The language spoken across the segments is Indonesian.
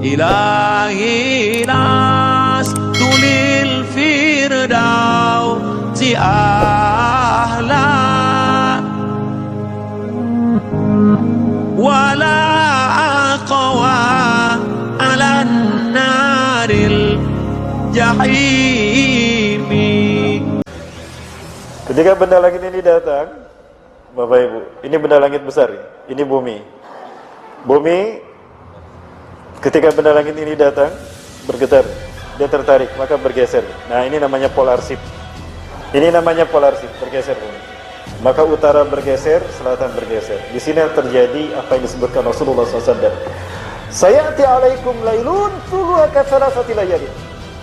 إلهي لست للفردوس أهلا ولا أقوى على النار الجحيم. Ketika benda langit ini datang, Bapak Ibu, ini benda langit besar, ini bumi. Bumi, ketika benda langit ini datang, bergetar, dia tertarik, maka bergeser. Nah, ini namanya polar shift. Ini namanya polar shift, bergeser bumi. Maka utara bergeser, selatan bergeser. Di sini terjadi apa yang disebutkan Rasulullah SAW. Sayati alaikum lailun tuluha katsarasati layalin.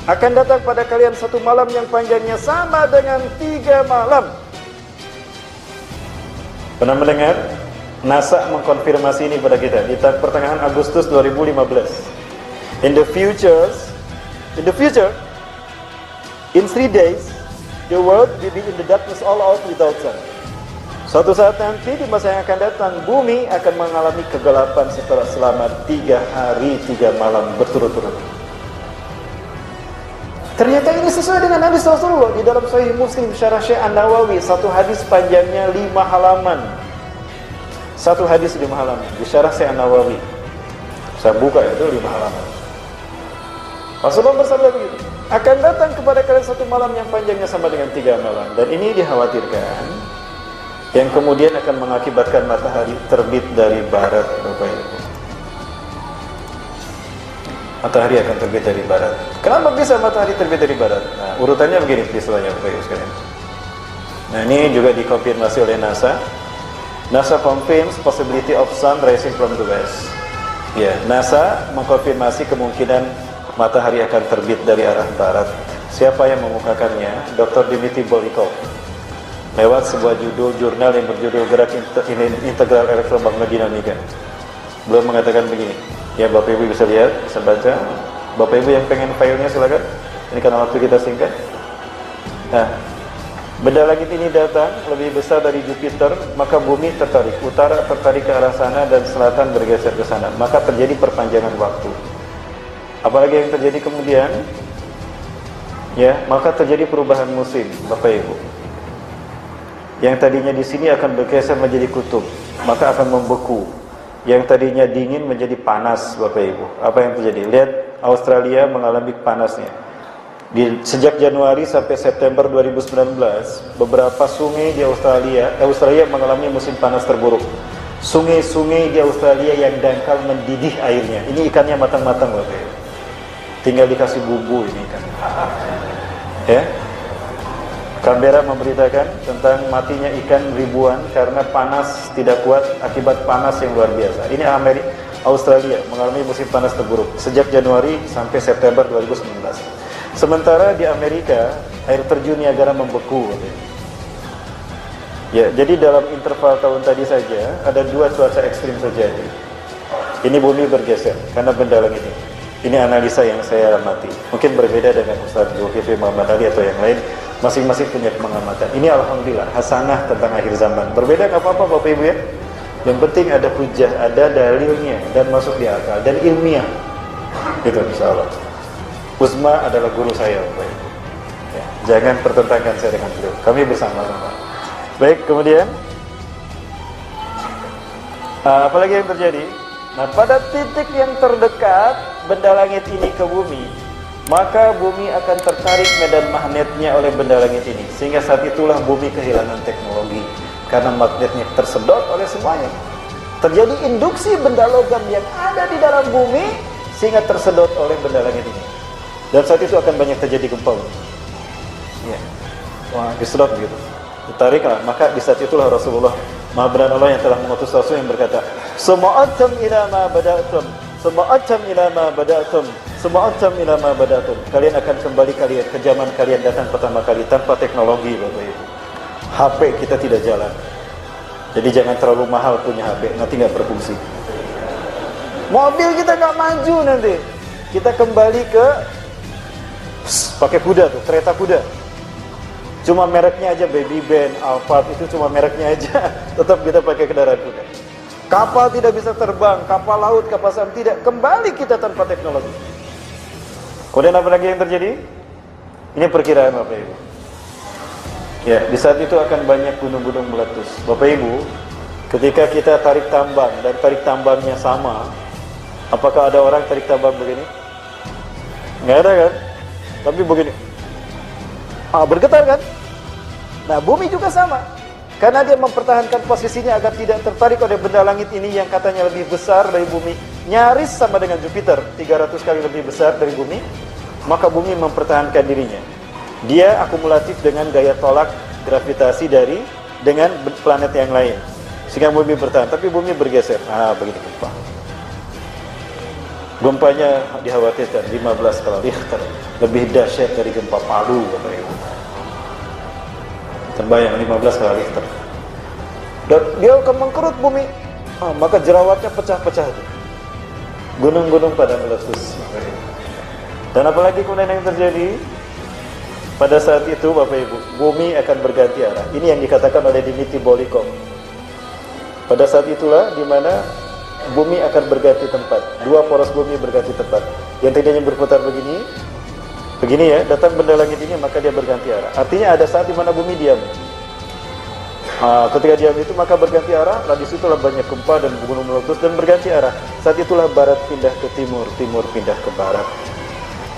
Akan datang pada kalian satu malam yang panjangnya sama dengan 3 malam. Pernah mendengar? NASA mengkonfirmasi ini pada kita di pertengahan Agustus 2015. In the future, in 3 days, the world will be in the darkness all out without sun. Suatu saat nanti di masa yang akan datang, bumi akan mengalami kegelapan setelah selama 3 hari 3 malam berturut-turut. Ternyata ini sesuai dengan hadis Rasulullah di dalam Sahih Muslim Syarah Syekh An-Nawawi, satu hadis panjangnya 5 halaman. Satu hadis 5 halaman di Syarah Syekh An-Nawawi. Saya buka itu 5 halaman. Rasulullah bersabda begitu, akan datang kepada kalian satu malam yang panjangnya sama dengan 3 malam, dan ini dikhawatirkan yang kemudian akan mengakibatkan matahari terbit dari barat, Bapak Ibu. Matahari akan terbit dari barat. Kenapa bisa matahari terbit dari barat? Nah, urutannya begini peristiwanya, Bapak Ibu sekalian. Nah, ini juga dikonfirmasi oleh NASA. NASA confirms possibility of sun rising from the west. Ya, NASA mengkonfirmasi kemungkinan matahari akan terbit dari arah barat. Siapa yang mengukakannya? Dr. Dmitry Bolikov. Lewat sebuah judul jurnal yang berjudul Gerak Integral Elektromagnetika. Beliau mengatakan begini. Ya, Bapak Ibu bisa lihat, bisa baca. Bapak Ibu yang pengen filenya silakan. Ini karena waktu kita singkat. Nah, benda langit ini datang lebih besar dari Jupiter, maka bumi tertarik, utara tertarik ke arah sana dan selatan bergeser ke sana. Maka terjadi perpanjangan waktu. Apalagi yang terjadi kemudian? Ya, maka terjadi perubahan musim, Bapak Ibu. Yang tadinya di sini akan bergeser menjadi kutub, maka akan membeku. Yang tadinya dingin menjadi panas, Bapak Ibu. Apa yang terjadi? Lihat, Australia mengalami panasnya. Sejak Januari sampai September 2019, beberapa sungai di Australia mengalami musim panas terburuk. Sungai-sungai di Australia yang dangkal mendidih airnya. Ini ikannya matang-matang, Bapak Ibu. Tinggal dikasih bumbu ini ikan. Ya. Canberra memberitakan tentang matinya ikan ribuan karena panas tidak kuat akibat panas yang luar biasa. Ini Australia mengalami musim panas terburuk sejak Januari sampai September 2019. Sementara di Amerika air terjun Niagara membeku. Ya, jadi dalam interval tahun tadi saja ada 2 cuaca ekstrim terjadi. Ini bumi bergeser karena benda langit ini. Ini analisa yang saya amati. Mungkin berbeda dengan Ustaz Zulkifli Muhammad Ali atau yang lain. Masing-masing punya pengamatan. Ini alhamdulillah hasanah tentang akhir zaman. Berbeda nggak apa-apa, Bapak Ibu ya. Yang penting ada hujah, ada dalilnya dan masuk di akal dan ilmiah. Itu insyaallah. Uzma adalah guru saya, Bapak Ibu. Ya, jangan pertentangkan saya dengan beliau. Kami bersama-sama. Baik, kemudian apalagi yang terjadi? Nah, pada titik yang terdekat benda langit ini ke bumi, maka bumi akan tertarik medan magnetnya oleh benda langit ini. Sehingga saat itulah bumi kehilangan teknologi karena magnetnya tersedot oleh semuanya. Terjadi induksi benda logam yang ada di dalam bumi sehingga tersedot oleh benda langit ini. Dan saat itu akan banyak terjadi gempa. Ya. Wah, disedot begitu. Ditariklah, maka di saat itulah Rasulullah Maha Benar Allah yang telah mengutus Rasul yang berkata, "Suma'atum ila ma bada'tum, suma'atum ila ma bada'tum, suma'atum ila ma bada'tum." Kalian akan kembali ke zaman kalian datang pertama kali tanpa teknologi, Bapak Ibu. HP kita tidak jalan. Jadi jangan terlalu mahal punya HP, nanti nggak berfungsi. Mobil kita nggak maju nanti. Kita kembali ke pakai kuda tuh, kereta kuda. Cuma mereknya aja Baby Ben, Alphard itu cuma mereknya aja. Tetap kita pakai kendaraan kuda. Kapal tidak bisa terbang, kapal laut, kapal selam tidak. Kembali kita tanpa teknologi. Kemudian apa lagi yang terjadi? Ini perkiraan Bapak Ibu. Ya, di saat itu akan banyak gunung-gunung meletus. Bapak Ibu, ketika kita tarik tambang dan tarik tambangnya sama, apakah ada orang tarik tambang begini? Nggak ada kan? Tapi begini. Bergetar kan? Nah, bumi juga sama. Karena dia mempertahankan posisinya agar tidak tertarik oleh benda langit ini yang katanya lebih besar dari bumi. Nyaris sama dengan Jupiter, 300 kali lebih besar dari bumi. Maka bumi mempertahankan dirinya. Dia akumulatif dengan gaya tolak gravitasi dengan planet yang lain. Sehingga bumi bertahan, tapi bumi bergeser. Begitu gempa. Gempanya dikhawatirkan 15 skala Richter. Lebih dahsyat dari gempa Palu, Bapak Ibu. Terbayang 15 skala Richter. Dan dia akan mengkerut bumi. Maka jerawatnya pecah-pecah. Gunung-gunung pada meletus. Dan apalagi kemudian yang terjadi? Pada saat itu Bapak Ibu, bumi akan berganti arah. Ini yang dikatakan oleh Dmitry Bolikov. Pada saat itulah di mana bumi akan berganti tempat. Dua poros bumi berganti tempat. Yang tadinya berputar begini ya, datang benda langit ini maka dia berganti arah. Artinya ada saat di mana bumi diam. Ketika diam itu maka berganti arah. Lalu disitulah banyak gempa dan gunung meletus dan berganti arah. Saat itulah barat pindah ke timur, timur pindah ke barat.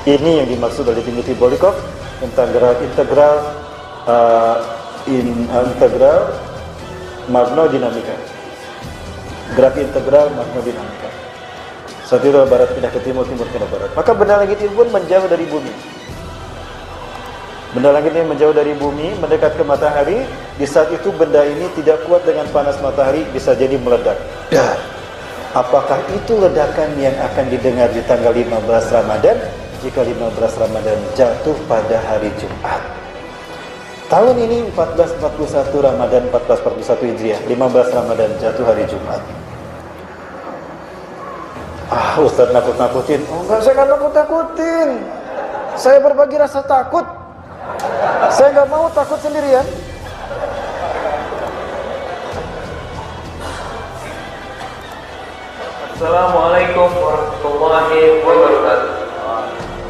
Ini yang dimaksud oleh Dmitry Bolikov, integral magnodinamika. Graf integral magnodinamika. Saat itu barat pindah ke timur, timur pindah ke barat. Maka benda langit ini pun menjauh dari bumi. Benda langit ini menjauh dari bumi, mendekat ke matahari. Di saat itu benda ini tidak kuat dengan panas matahari, bisa jadi meledak. Apakah itu ledakan yang akan didengar di tanggal 15 Ramadan? Jika 15 Ramadan jatuh pada hari Jumat. Tahun ini 1441 Ramadan, 1441 Hijriah, 15 Ramadan jatuh hari Jumat. Ustaz nakut-nakutin. Enggak, saya nggak nakut-nakutin. Saya berbagi rasa takut. Saya nggak mau takut sendirian. Assalamualaikum warahmatullahi wabarakatuh.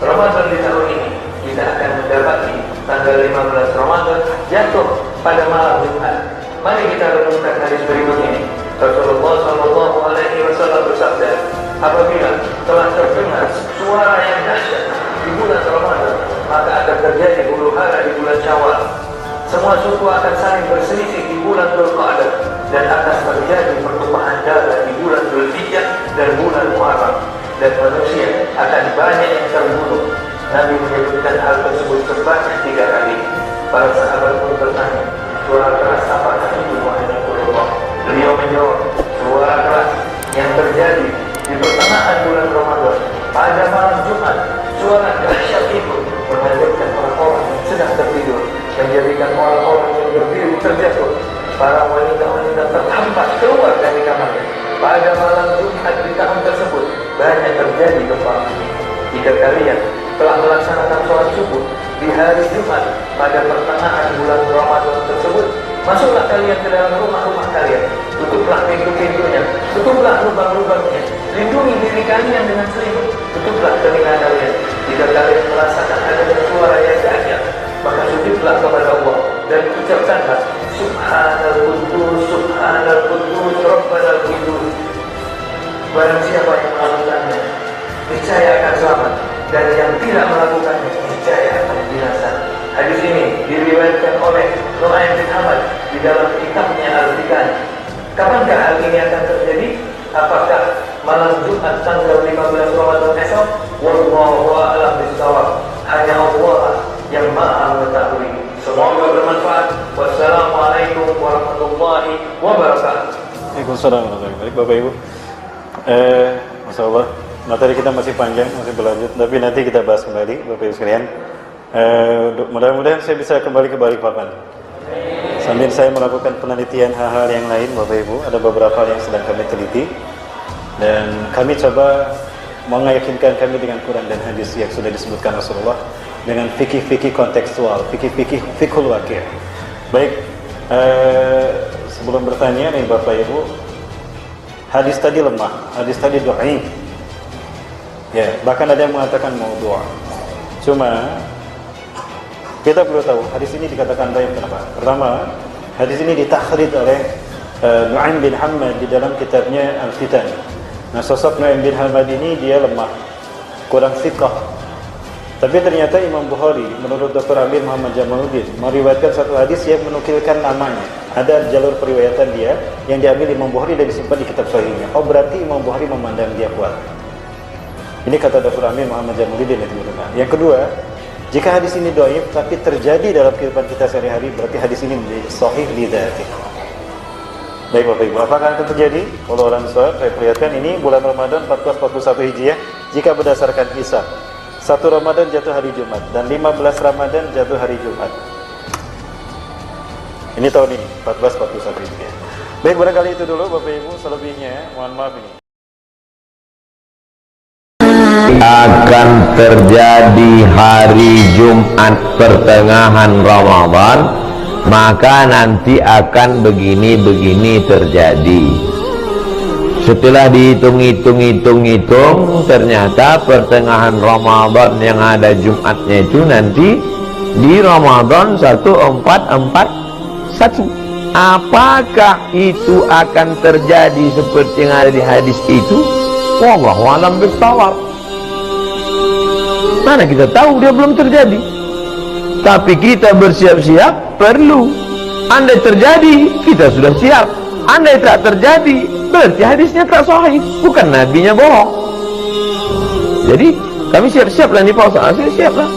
Ramadan di tahun ini kita akan mendapati tanggal 15 Ramadan jatuh pada malam Jumat. Mari kita renungkan hadis berikut ini. Rasulullah Shallallahu Alaihi Wasallam bersabda, apabila telah terdengar suara yang dahsyat di bulan Ramadan, maka akan terjadi huru hara di bulan Syawal. Semua suku akan saling berselisih di bulan Dzulqa'dah dan akan terjadi pertumpahan darah di bulan Dzulhijjah dan bulan Muharram, dan manusia akan banyak yang terbunuh. Nabi menyebutkan hal tersebut sebanyak 3 kali. Para sahabat pun bertanya, suara keras apakah itu wahai Rasulullah? Beliau menjawab, suara keras yang terjadi di pertengahan bulan Ramadan pada malam Jumat. Suara dahsyat itu mengagetkan orang-orang yang sedang tertidur, menjadikan orang-orang yang berdiri terjatuh. Para wanita-wanita terhambat keluar dari kamarnya. Pada malam Jumat di tahun tersebut banyak terjadi gempa bumi. Jika kalian telah melaksanakan sholat subuh di hari Jumat pada pertengahan bulan Ramadan tersebut, masuklah kalian ke dalam rumah-rumah kalian, tutuplah pintu-pintunya, tutuplah lubang-lubangnya, lindungi diri kalian dengan selimut, tutuplah telinga kalian. Jika kalian merasakan adanya suara yang dahsyat, maka sujudlah kepada Allah dan ucapkanlah Subhanal Quddus, Subhanal Quddus, Rabbanal Quddus. Barang siapa yang melakukannya, niscaya akan selamat, dan yang tidak melakukannya, niscaya akan binasa. Hadis ini diriwayatkan oleh Nu'aym bin Hamad di dalam kitabnya Al-Fiqh. Kapankah hal ini akan terjadi? Apakah malam Jumat tanggal 15 Ramadan esok? Wallahu a'lam bishawab. Hanya Allah yang Maha mengetahui. Semoga bermanfaat. Wassalamualaikum warahmatullahi wabarakatuh. Waalaikumsalam warahmatullahi wabarakatuh. Bapak Ibu, Masya Allah, materi kita masih panjang, masih berlanjut, tapi nanti kita bahas kembali, Bapak Ibu sekalian. Mudah-mudahan saya bisa kembali ke Balikpapan sambil saya melakukan penelitian hal-hal yang lain, Bapak Ibu. Ada beberapa hal yang sedang kami teliti dan kami coba meyakinkan kami dengan Quran dan hadis yang sudah disebutkan Rasulullah dengan fikih-fikih kontekstual, fikih-fikih fiqhul waqi'. Baik, sebelum bertanya nih Bapak Ibu, hadis tadi lemah, hadis tadi dhaif. Ya, bahkan ada yang mengatakan maudhu'. Cuma kita perlu tahu hadis ini dikatakan dhaif kenapa? Pertama, hadis ini ditakhrij oleh Nu'aim bin Hammad di dalam kitabnya Al-Fitan. Nah, sosok Nu'aim bin Hammad ini dia lemah, kurang thiqah. Tapi ternyata Imam Bukhari menurut Dr. Amir Muhammad Jamaluddin meriwayatkan satu hadis yang menukilkan namanya. Ada jalur periwayatan dia yang diambil Imam Bukhari dan disimpan di kitab sahihnya. Oh, berarti Imam Bukhari memandang dia kuat. Ini kata Dr. Amir Muhammad Jamaluddin. Yang kedua, jika hadis ini dhaif tapi terjadi dalam kehidupan kita sehari-hari, berarti hadis ini menjadi sahih li dzatihi. Baik Bapak Ibu, apakah akan terjadi? Kalau orang sholat, saya perlihatkan ini bulan Ramadan 1441 Hijriah. Jika berdasarkan hisab, 1 Ramadan jatuh hari Jumat dan 15 Ramadan jatuh hari Jumat. Ini tahun ini 1441 Hijriah. Baik, barangkali itu dulu Bapak Ibu, selebihnya mohon maaf ini. Akan terjadi hari Jumat pertengahan Ramadan, maka nanti akan begini-begini terjadi. Setelah dihitung, ternyata pertengahan Ramadan yang ada Jumatnya itu nanti di Ramadan 1441. Apakah itu akan terjadi seperti yang ada di hadis itu? Wallahu a'lam bishawab. Mana kita tahu dia belum terjadi. Tapi kita bersiap-siap perlu. Andai terjadi, kita sudah siap. Andai tak terjadi, berarti hadisnya tak sahih, bukan nabinya bohong. Jadi kami siap-siaplah nih Pak Ustaz, siap-siaplah.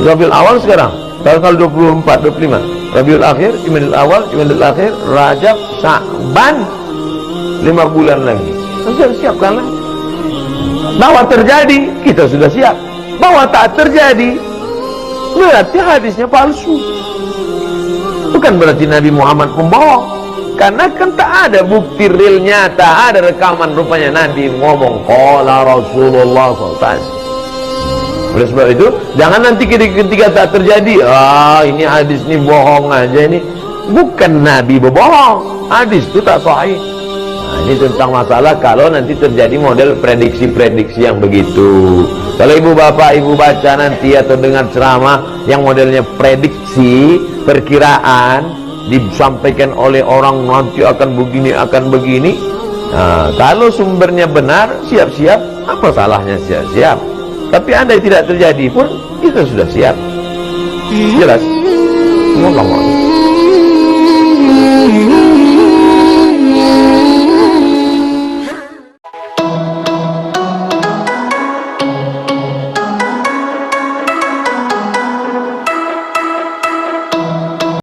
Rabiul Awal sekarang, tanggal 24, 25. Rabiul Akhir, Jumadil Awal, Jumadil Akhir, Rajab, Sa'ban, 5 bulan lagi. Siap-siapkanlah. Bahwa terjadi, kita sudah siap. Bahwa tak terjadi, berarti hadisnya palsu. Bukan berarti Nabi Muhammad pembohong. Karena kan tak ada bukti real nyata, ada rekaman rupanya Nabi ngomong qala Rasulullah SAW. Oleh sebab itu, jangan nanti ketika tak terjadi, ini hadis ini bohong aja ini. Bukan Nabi berbohong, hadis itu tak sahih. Nah, ini tentang masalah kalau nanti terjadi model prediksi-prediksi yang begitu. Kalau ibu bapak ibu baca nanti atau dengar ceramah yang modelnya prediksi, perkiraan, disampaikan oleh orang nanti akan begini, akan begini. Nah, kalau sumbernya benar, siap-siap. Apa salahnya siap-siap? Tapi andai tidak terjadi pun, kita sudah siap. Jelas? Wallahu a'lam.